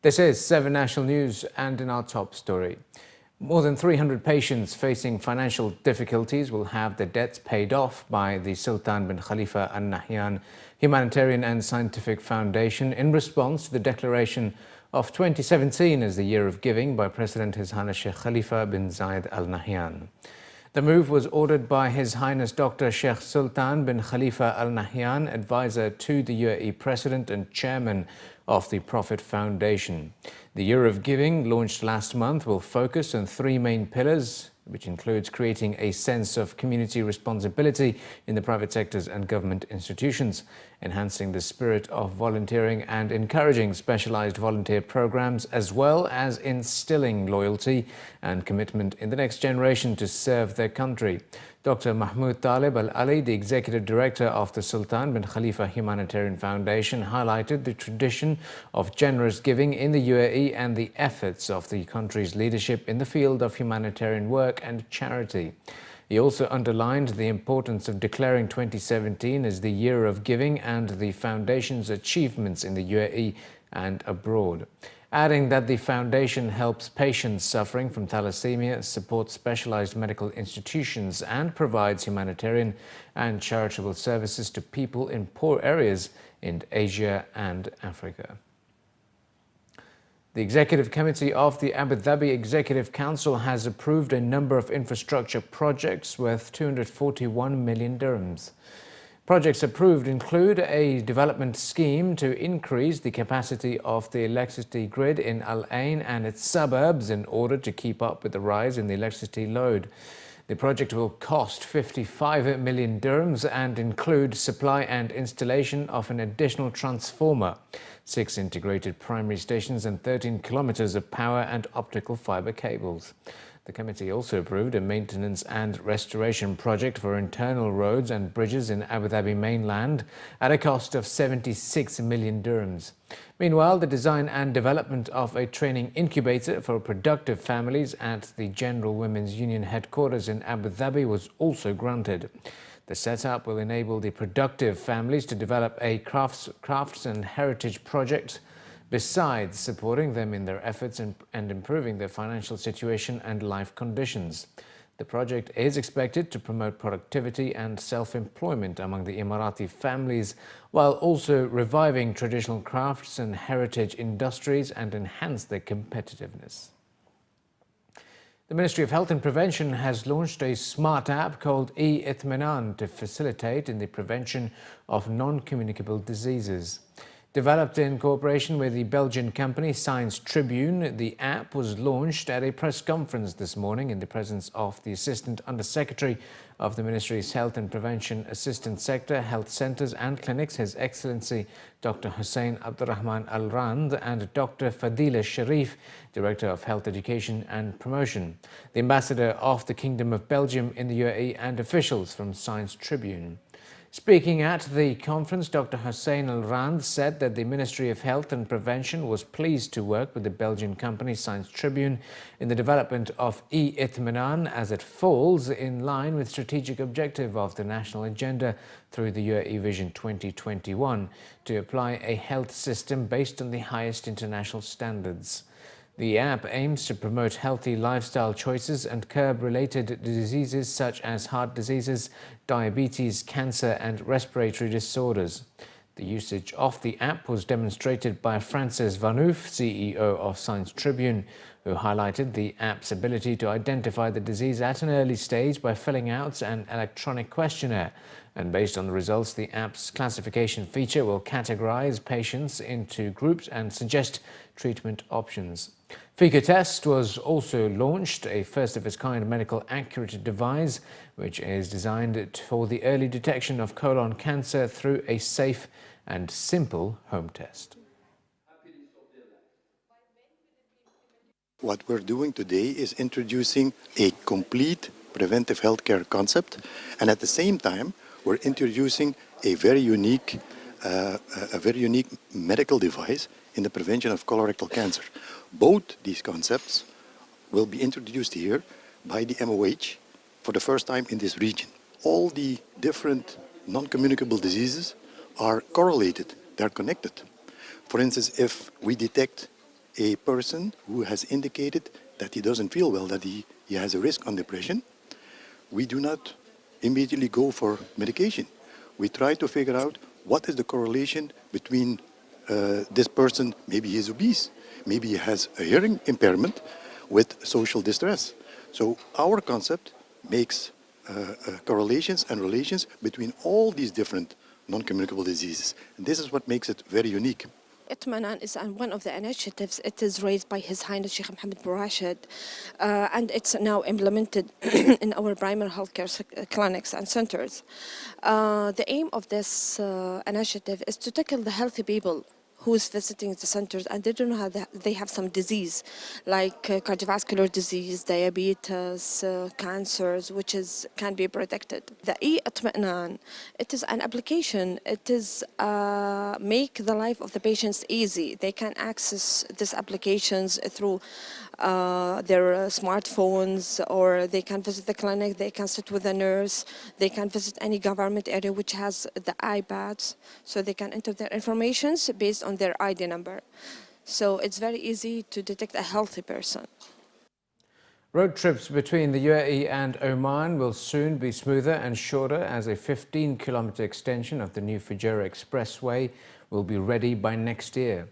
This is 7 National News, and in our top story, more than 300 patients facing financial difficulties will have their debts paid off by the Sultan bin Khalifa Al Nahyan Humanitarian and Scientific Foundation in response to the declaration of 2017 as the Year of Giving by President His Highness Sheikh Khalifa bin Zayed Al Nahyan. The move was ordered by His Highness Dr. Sheikh Sultan bin Khalifa Al Nahyan, advisor to the UAE President and Chairman of the Prophet Foundation. The Year of Giving, launched last month, will focus on 3 main pillars, which includes creating a sense of community responsibility in the private sectors and government institutions, enhancing the spirit of volunteering and encouraging specialized volunteer programs, as well as instilling loyalty and commitment in the next generation to serve their country. Dr. Mahmoud Talib Al-Ali, the Executive Director of the Sultan bin Khalifa Humanitarian Foundation, highlighted the tradition of generous giving in the UAE and the efforts of the country's leadership in the field of humanitarian work and charity. He also underlined the importance of declaring 2017 as the Year of Giving and the Foundation's achievements in the UAE and abroad, adding that the Foundation helps patients suffering from thalassemia, supports specialized medical institutions, and provides humanitarian and charitable services to people in poor areas in Asia and Africa. The Executive Committee of the Abu Dhabi Executive Council has approved a number of infrastructure projects worth 241 million dirhams. Projects approved include a development scheme to increase the capacity of the electricity grid in Al Ain and its suburbs in order to keep up with the rise in the electricity load. The project will cost 55 million dirhams and include supply and installation of an additional transformer, 6 integrated primary stations and 13 kilometers of power and optical fiber cables. The committee also approved a maintenance and restoration project for internal roads and bridges in Abu Dhabi mainland at a cost of 76 million dirhams. Meanwhile, the design and development of a training incubator for productive families at the General Women's Union headquarters in Abu Dhabi was also granted. The setup will enable the productive families to develop a crafts and heritage project, besides supporting them in their efforts and improving their financial situation and life conditions. The project is expected to promote productivity and self-employment among the Emirati families, while also reviving traditional crafts and heritage industries and enhance their competitiveness. The Ministry of Health and Prevention has launched a smart app called E-etmenan to facilitate in the prevention of non-communicable diseases. Developed in cooperation with the Belgian company Science Tribune, the app was launched at a press conference this morning in the presence of the Assistant Under-Secretary of the Ministry's Health and Prevention Assistant Sector, Health Centres and Clinics, His Excellency Dr. Hussein Abdurrahman Al-Rand, and Dr. Fadila Sharif, Director of Health Education and Promotion, the Ambassador of the Kingdom of Belgium in the UAE, and officials from Science Tribune. Speaking at the conference, Dr. Hussein Al-Rand said that the Ministry of Health and Prevention was pleased to work with the Belgian company Science Tribune in the development of E-etmenan, as it falls in line with strategic objective of the national agenda through the UAE Vision 2021 to apply a health system based on the highest international standards. The app aims to promote healthy lifestyle choices and curb related diseases such as heart diseases, diabetes, cancer, and respiratory disorders. The usage of the app was demonstrated by Francis Vanouf, CEO of Science Tribune, who highlighted the app's ability to identify the disease at an early stage by filling out an electronic questionnaire. And based on the results, the app's classification feature will categorize patients into groups and suggest treatment options. Fecal Test was also launched, a first-of-its-kind medical accurate device, which is designed for the early detection of colon cancer through a safe and simple home test. What we're doing today is introducing a complete preventive healthcare concept, and at the same time, we're introducing a very unique medical device in the prevention of colorectal cancer. Both these concepts will be introduced here by the MOH for the first time in this region. All the different non-communicable diseases are correlated, they're connected. For instance, if we detect a person who has indicated that he doesn't feel well, that he has a risk on depression, we do not immediately go for medication. We try to figure out what is the correlation between this person, maybe he's obese, maybe he has a hearing impairment with social distress. So our concept makes correlations and relations between all these different non-communicable diseases. And this is what makes it very unique. E-etmenan is one of the initiatives. It is raised by His Highness Sheikh Mohammed and it's now implemented in our primary healthcare clinics and centers. The aim of this initiative is to tackle the healthy people who is visiting the centers and they don't know they have some disease like cardiovascular disease, diabetes, cancers, which can be predicted. The E-etmenan, it is an application. It is make the life of the patients easy. They can access these applications through their smartphones, or they can visit the clinic, they can sit with a nurse, they can visit any government area which has the iPads, so they can enter their informations based on their ID number. So it's very easy to detect a healthy person. Road trips between the UAE and Oman will soon be smoother and shorter as a 15-kilometer extension of the new Fujairah Expressway will be ready by next year.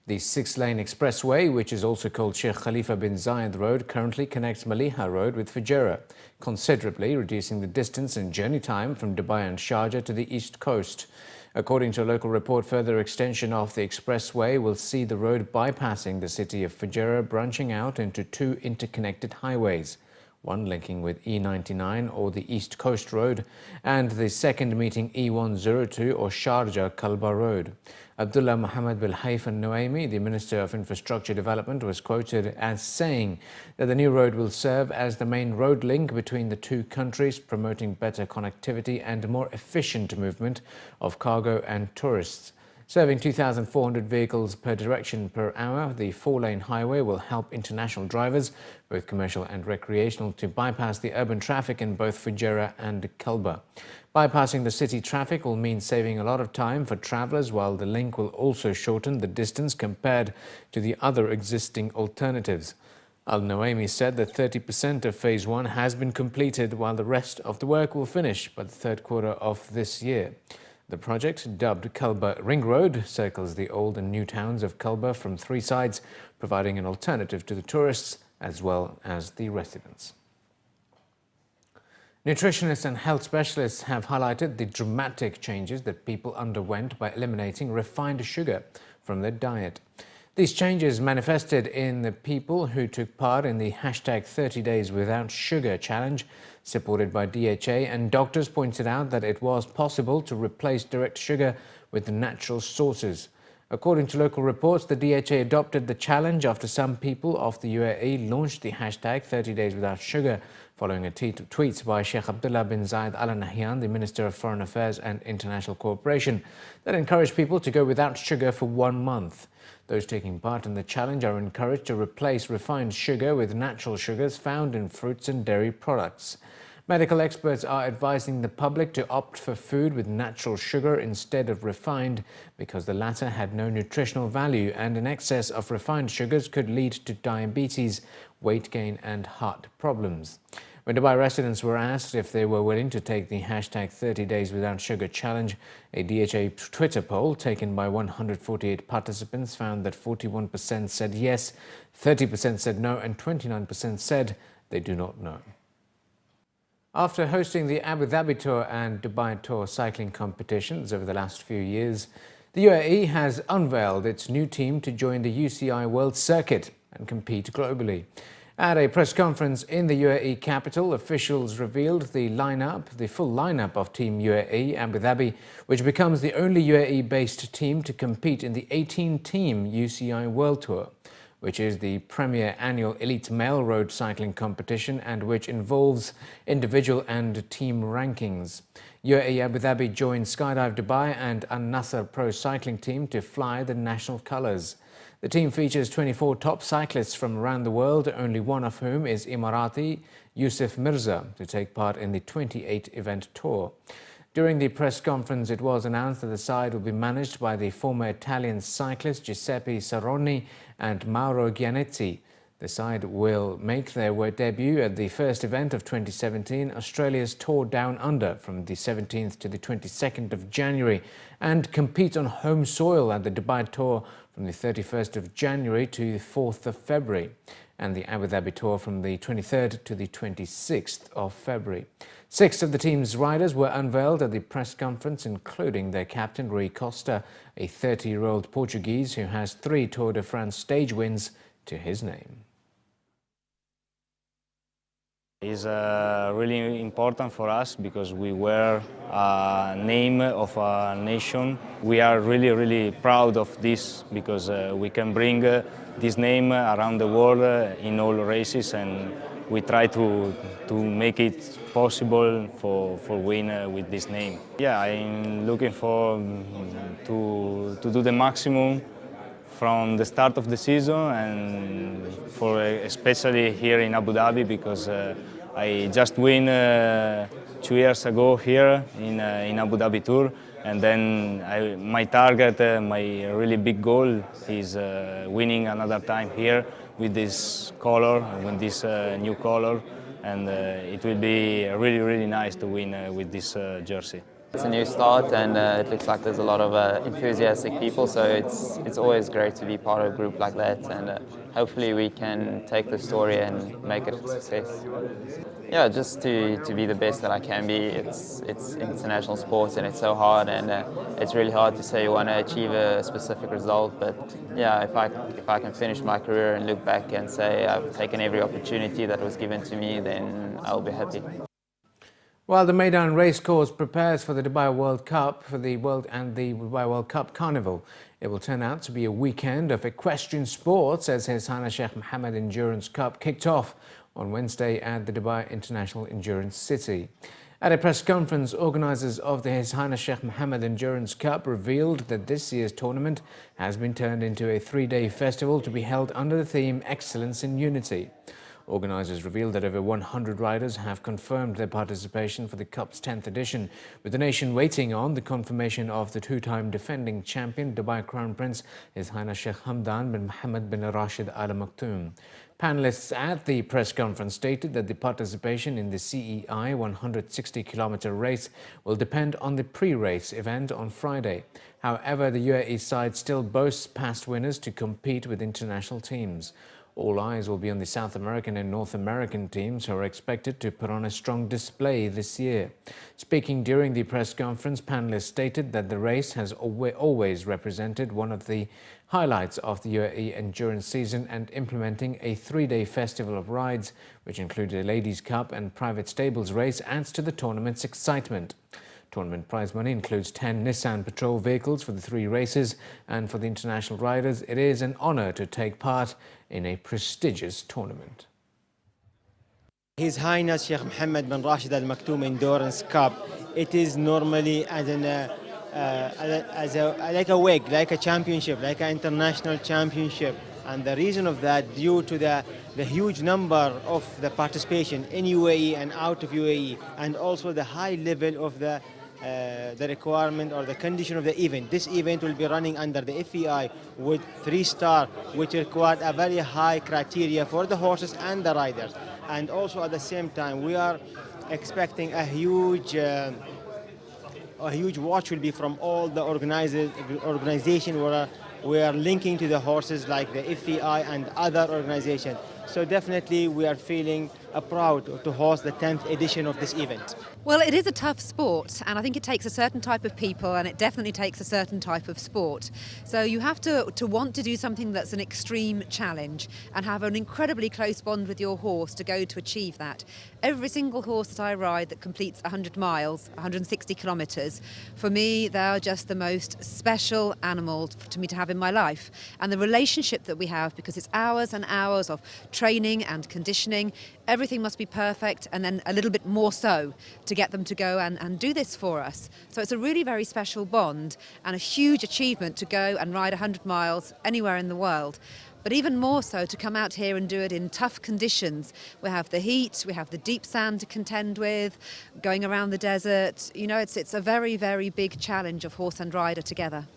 The 6-lane expressway, which is also called Sheikh Khalifa bin Zayed Road, currently connects Maliha Road with Fujairah, considerably reducing the distance and journey time from Dubai and Sharjah to the east coast. According to a local report, further extension of the expressway will see the road bypassing the city of Fujairah, branching out into 2 interconnected highways, one linking with E99 or the East Coast Road, and the second meeting E102 or Sharjah Kalba Road. Abdullah Mohammed bin Haif al-Nuaimi, the Minister of Infrastructure Development, was quoted as saying that the new road will serve as the main road link between the 2 countries, promoting better connectivity and more efficient movement of cargo and tourists. Serving 2,400 vehicles per direction per hour, the 4-lane highway will help international drivers, both commercial and recreational, to bypass the urban traffic in both Fujairah and Kalba. Bypassing the city traffic will mean saving a lot of time for travellers, while the link will also shorten the distance compared to the other existing alternatives. Al-Nuaimi said that 30% of Phase 1 has been completed, while the rest of the work will finish by the 3rd quarter of this year. The project, dubbed Kalba Ring Road, circles the old and new towns of Kalba from 3 sides, providing an alternative to the tourists as well as the residents. Nutritionists and health specialists have highlighted the dramatic changes that people underwent by eliminating refined sugar from their diet. These changes manifested in the people who took part in the hashtag 30 Days Without Sugar challenge, supported by DHA, and doctors pointed out that it was possible to replace direct sugar with natural sources. According to local reports, the DHA adopted the challenge after some people of the UAE launched the hashtag 30 Days Without Sugar, following a tweet by Sheikh Abdullah bin Zayed Al Nahyan, the Minister of Foreign Affairs and International Cooperation, that encouraged people to go without sugar for 1 month. Those taking part in the challenge are encouraged to replace refined sugar with natural sugars found in fruits and dairy products. Medical experts are advising the public to opt for food with natural sugar instead of refined, because the latter had no nutritional value, and an excess of refined sugars could lead to diabetes, weight gain and heart problems. When Dubai residents were asked if they were willing to take the hashtag 30 Days Without Sugar challenge, a DHA Twitter poll taken by 148 participants found that 41% said yes, 30% said no, and 29% said they do not know. After hosting the Abu Dhabi Tour and Dubai Tour cycling competitions over the last few years, the UAE has unveiled its new team to join the UCI World Circuit and compete globally. At a press conference in the UAE capital, officials revealed the full lineup of Team UAE Abu Dhabi, which becomes the only UAE-based team to compete in the 18-team UCI World Tour, which is the premier annual elite male road cycling competition and which involves individual and team rankings. UAE Abu Dhabi joined Skydive Dubai and Al Nasser Pro Cycling Team to fly the national colours. The team features 24 top cyclists from around the world, only one of whom is Emirati Yusuf Mirza, to take part in the 28-event tour. During the press conference, it was announced that the side will be managed by the former Italian cyclists Giuseppe Saronni and Mauro Gianetti. The side will make their debut at the first event of 2017, Australia's Tour Down Under, from the 17th to the 22nd of January, and compete on home soil at the Dubai Tour from the 31st of January to the 4th of February, and the Abu Dhabi Tour from the 23rd to the 26th of February. 6 of the team's riders were unveiled at the press conference, including their captain Rui Costa, a 30-year-old Portuguese who has 3 Tour de France stage wins to his name. It's really important for us because we wear a name of a nation. We are really proud of this because we can bring this name around the world in all races, and we try to make it possible for win with this name. Yeah, I'm looking for to do the maximum from the start of the season, and for especially here in Abu Dhabi, because I just win 2 years ago here in Abu Dhabi Tour, and then my target, my really big goal is winning another time here with this color, with this new color, and it will be really nice to win with this jersey. It's a new start, and it looks like there's a lot of enthusiastic people, so it's always great to be part of a group like that, and hopefully we can take the story and make it a success. Yeah, just to be the best that I can be. It's international sports and it's so hard, and it's really hard to say you want to achieve a specific result, but yeah, if I can finish my career and look back and say I've taken every opportunity that was given to me, then I'll be happy. While the Meydan Racecourse prepares for the Dubai World Cup for the Dubai World Cup Carnival, it will turn out to be a weekend of equestrian sports as His Highness Sheikh Mohammed Endurance Cup kicked off on Wednesday at the Dubai International Endurance City. At a press conference, organisers of the His Highness Sheikh Mohammed Endurance Cup revealed that this year's tournament has been turned into a 3-day festival to be held under the theme Excellence in Unity. Organisers revealed that over 100 riders have confirmed their participation for the Cup's 10th edition, with the nation waiting on the confirmation of the 2-time defending champion, Dubai Crown Prince His Highness Sheikh Hamdan bin Mohammed bin Rashid Al Maktoum. Panelists at the press conference stated that the participation in the CEI 160-kilometre race will depend on the pre-race event on Friday. However, the UAE side still boasts past winners to compete with international teams. All eyes will be on the South American and North American teams, who are expected to put on a strong display this year. Speaking during the press conference, panelists stated that the race has always represented one of the highlights of the UAE endurance season, and implementing a 3-day festival of rides, which included a Ladies' Cup and private stables race, adds to the tournament's excitement. Tournament prize money includes 10 Nissan patrol vehicles for the 3 races, and for the international riders, it is an honour to take part in a prestigious tournament. His Highness Sheikh Mohammed bin Rashid Al Maktoum Endurance Cup. It is normally like a WEG, like a championship, like an international championship. And the reason of that, due to the huge number of the participation in UAE and out of UAE, and also the high level of the requirement or the condition of the event. This event will be running under the FEI with 3-star, which required a very high criteria for the horses and the riders. And also at the same time, we are expecting a huge watch will be from all the organization where we are linking to the horses, like the FEI and other organizations. So definitely we are feeling proud to host the 10th edition of this event. Well, it is a tough sport, and I think it takes a certain type of people, and it definitely takes a certain type of sport. So you have to want to do something that's an extreme challenge and have an incredibly close bond with your horse to go to achieve that. Every single horse that I ride that completes 100 miles, 160 kilometres, for me, they are just the most special animal to me to have in my life. And the relationship that we have, because it's hours and hours of training and conditioning, everything must be perfect, and then a little bit more so to get them to go and do this for us. So it's a really very special bond and a huge achievement to go and ride 100 miles anywhere in the world. but even more so to come out here and do it in tough conditions. We have the heat, we have the deep sand to contend with, going around the desert. You know, it's a very, very big challenge of horse and rider together.